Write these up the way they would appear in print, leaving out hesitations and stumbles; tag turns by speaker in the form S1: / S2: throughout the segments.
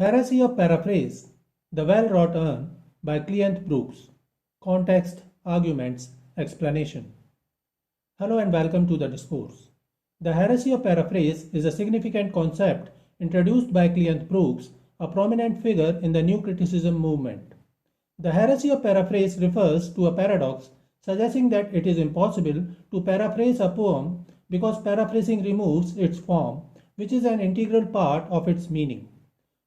S1: Heresy of Paraphrase, The Well Wrought Urn by Cleanth Brooks. Context, Arguments, Explanation. Hello and welcome to the Discourse. The heresy of paraphrase is a significant concept introduced by Cleanth Brooks, a prominent figure in the New Criticism movement. The heresy of paraphrase refers to a paradox suggesting that it is impossible to paraphrase a poem because paraphrasing removes its form, which is an integral part of its meaning.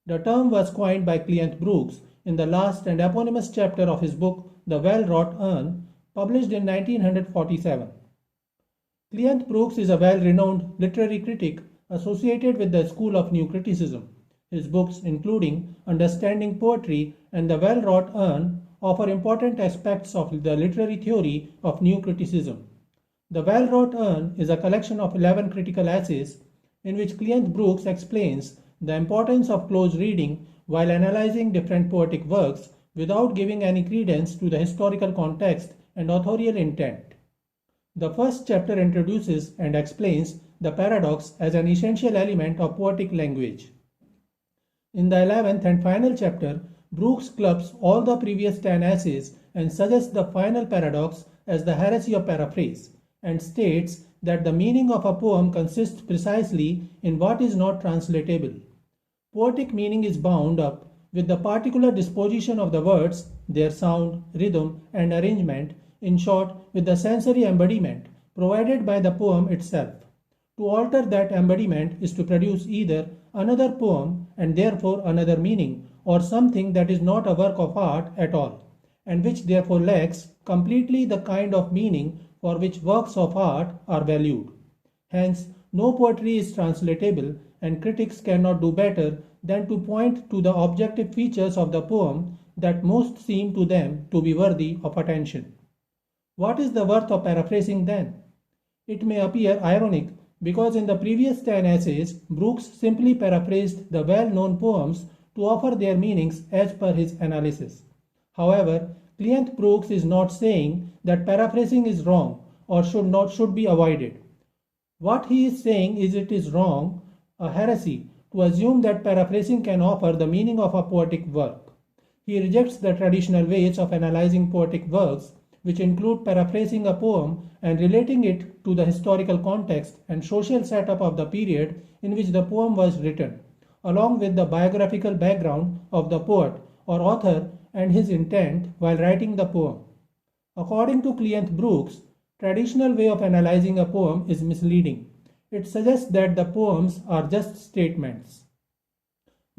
S1: The term was coined by Cleanth Brooks in the last and eponymous chapter of his book The Well Wrought Urn, published in 1947. Cleanth Brooks is a well-renowned literary critic associated with the school of New Criticism. His books, including Understanding Poetry and The Well Wrought Urn, offer important aspects of the literary theory of New Criticism. The Well Wrought Urn is a collection of 11 critical essays in which Cleanth Brooks explains the importance of close reading while analyzing different poetic works without giving any credence to the historical context and authorial intent. The first chapter introduces and explains the paradox as an essential element of poetic language. In the 11th and final chapter, Brooks clubs all the previous 10 essays and suggests the final paradox as the heresy of paraphrase, and states that the meaning of a poem consists precisely in what is not translatable. Poetic meaning is bound up with the particular disposition of the words, their sound, rhythm, and arrangement, in short, with the sensory embodiment provided by the poem itself. To alter that embodiment is to produce either another poem and therefore another meaning, or something that is not a work of art at all, and which therefore lacks completely the kind of meaning for which works of art are valued. Hence, no poetry is translatable, and critics cannot do better than to point to the objective features of the poem that most seem to them to be worthy of attention. What is the worth of paraphrasing then? It may appear ironic because in the previous 10 essays, Brooks simply paraphrased the well-known poems to offer their meanings as per his analysis. However, Cleanth Brooks is not saying that paraphrasing is wrong or should be avoided. What he is saying is it is wrong, a heresy, to assume that paraphrasing can offer the meaning of a poetic work. He rejects the traditional ways of analyzing poetic works, which include paraphrasing a poem and relating it to the historical context and social setup of the period in which the poem was written, along with the biographical background of the poet or author and his intent while writing the poem. According to Cleanth Brooks, traditional way of analyzing a poem is misleading. It suggests that the poems are just statements.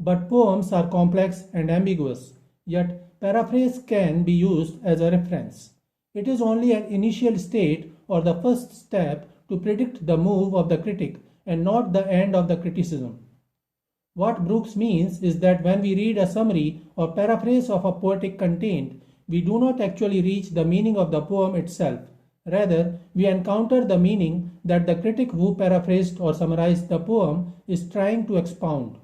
S1: But poems are complex and ambiguous, yet paraphrase can be used as a reference. It is only an initial state or the first step to predict the move of the critic and not the end of the criticism. What Brooks means is that when we read a summary or paraphrase of a poetic content, we do not actually reach the meaning of the poem itself. Rather, we encounter the meaning that the critic who paraphrased or summarized the poem is trying to expound.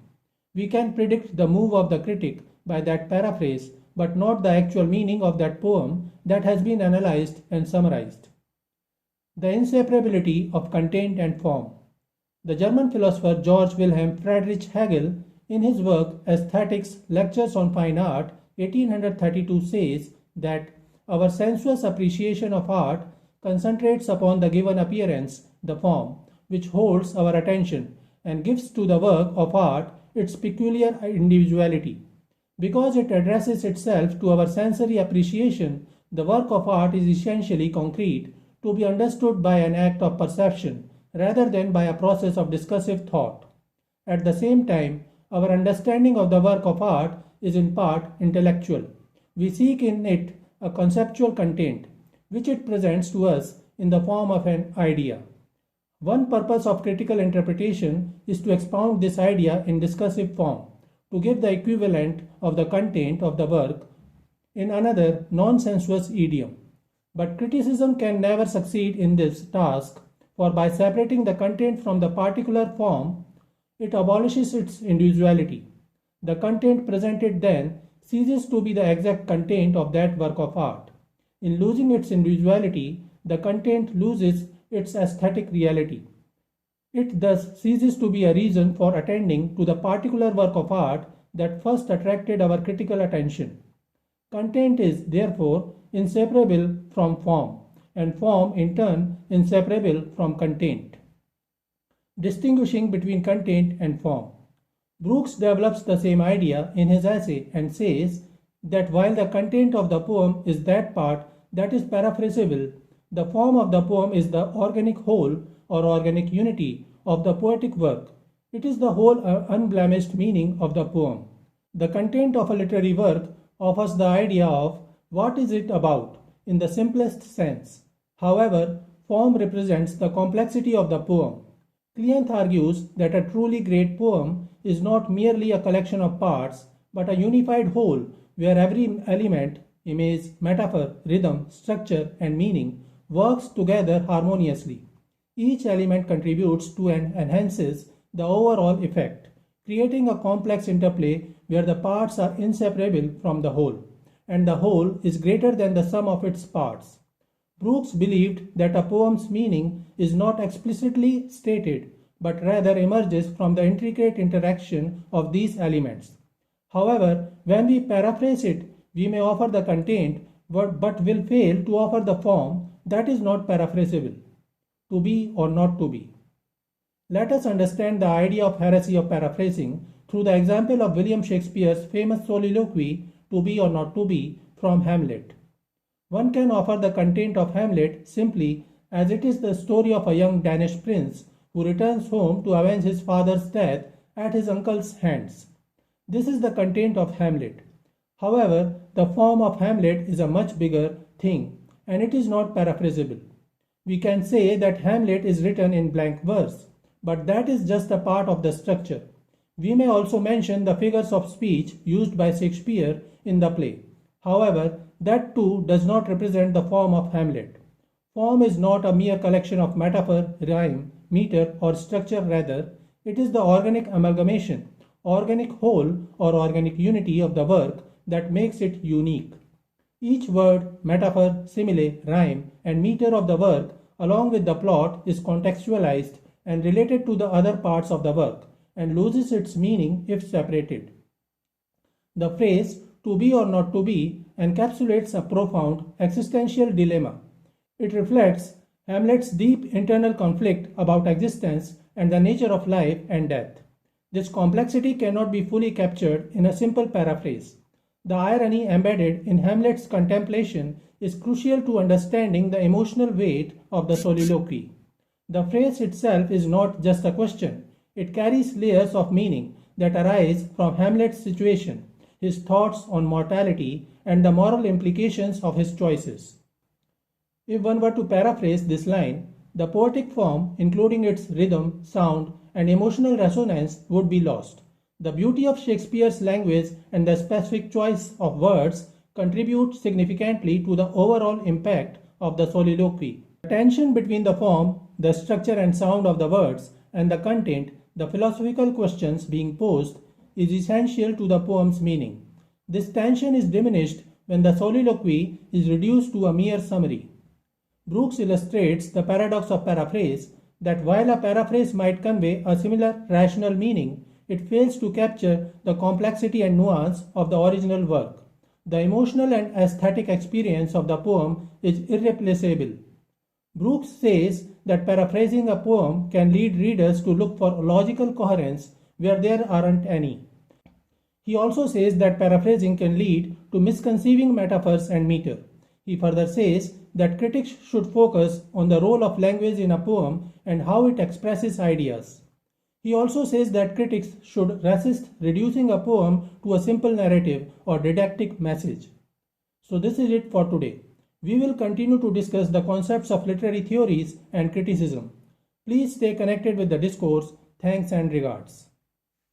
S1: We can predict the move of the critic by that paraphrase, but not the actual meaning of that poem that has been analyzed and summarized. The inseparability of content and form. The German philosopher Georg Wilhelm Friedrich Hegel, in his work Aesthetics, Lectures on Fine Art, 1832 says that our sensuous appreciation of art concentrates upon the given appearance, the form, which holds our attention and gives to the work of art its peculiar individuality. Because it addresses itself to our sensory appreciation, the work of art is essentially concrete, to be understood by an act of perception rather than by a process of discursive thought. At the same time, our understanding of the work of art is in part intellectual. We seek in it a conceptual content, which it presents to us in the form of an idea. One purpose of critical interpretation is to expound this idea in discursive form, to give the equivalent of the content of the work in another non-sensuous idiom. But criticism can never succeed in this task, for by separating the content from the particular form, it abolishes its individuality. The content presented then ceases to be the exact content of that work of art. In losing its individuality, the content loses its aesthetic reality. It thus ceases to be a reason for attending to the particular work of art that first attracted our critical attention. Content is therefore inseparable from form, and form in turn inseparable from content. Distinguishing between content and form. Brooks develops the same idea in his essay and says that while the content of the poem is that part that is paraphrasable, the form of the poem is the organic whole or organic unity of the poetic work. It is the whole unblemished meaning of the poem. The content of a literary work offers the idea of what is it about in the simplest sense. However, form represents the complexity of the poem. Cleanth argues that a truly great poem is not merely a collection of parts, but a unified whole where every element, image, metaphor, rhythm, structure, and meaning works together harmoniously. Each element contributes to and enhances the overall effect, creating a complex interplay where the parts are inseparable from the whole, and the whole is greater than the sum of its parts. Brooks believed that a poem's meaning is not explicitly stated, but rather emerges from the intricate interaction of these elements. However, when we paraphrase it, we may offer the content but will fail to offer the form that is not paraphrasable. To be or not to be. Let us understand the idea of heresy of paraphrasing through the example of William Shakespeare's famous soliloquy, To be or not to be, from Hamlet. One can offer the content of Hamlet simply as it is the story of a young Danish prince who returns home to avenge his father's death at his uncle's hands. This is the content of Hamlet. However, the form of Hamlet is a much bigger thing, and it is not paraphrasable. We can say that Hamlet is written in blank verse, but that is just a part of the structure. We may also mention the figures of speech used by Shakespeare in the play. However, that too does not represent the form of Hamlet. Form is not a mere collection of metaphor, rhyme, meter, or structure. Rather, it is the organic amalgamation, organic whole, or organic unity of the work that makes it unique. Each word, metaphor, simile, rhyme, and meter of the work, along with the plot, is contextualized and related to the other parts of the work, and loses its meaning if separated. The phrase, to be or not to be, encapsulates a profound existential dilemma. It reflects Hamlet's deep internal conflict about existence and the nature of life and death. This complexity cannot be fully captured in a simple paraphrase. The irony embedded in Hamlet's contemplation is crucial to understanding the emotional weight of the soliloquy. The phrase itself is not just a question, it carries layers of meaning that arise from Hamlet's situation, his thoughts on mortality, and the moral implications of his choices. If one were to paraphrase this line, the poetic form, including its rhythm, sound, and emotional resonance, would be lost. The beauty of Shakespeare's language and the specific choice of words contribute significantly to the overall impact of the soliloquy. The tension between the form, the structure and sound of the words, and the content, the philosophical questions being posed, is essential to the poem's meaning. This tension is diminished when the soliloquy is reduced to a mere summary. Brooks illustrates the paradox of paraphrase, that while a paraphrase might convey a similar rational meaning, it fails to capture the complexity and nuance of the original work. The emotional and aesthetic experience of the poem is irreplaceable. Brooks says that paraphrasing a poem can lead readers to look for logical coherence where there aren't any. He also says that paraphrasing can lead to misconceiving metaphors and meter. He further says that critics should focus on the role of language in a poem and how it expresses ideas. He also says that critics should resist reducing a poem to a simple narrative or didactic message. So this is it for today. We will continue to discuss the concepts of literary theories and criticism. Please stay connected with the discourse. Thanks and regards.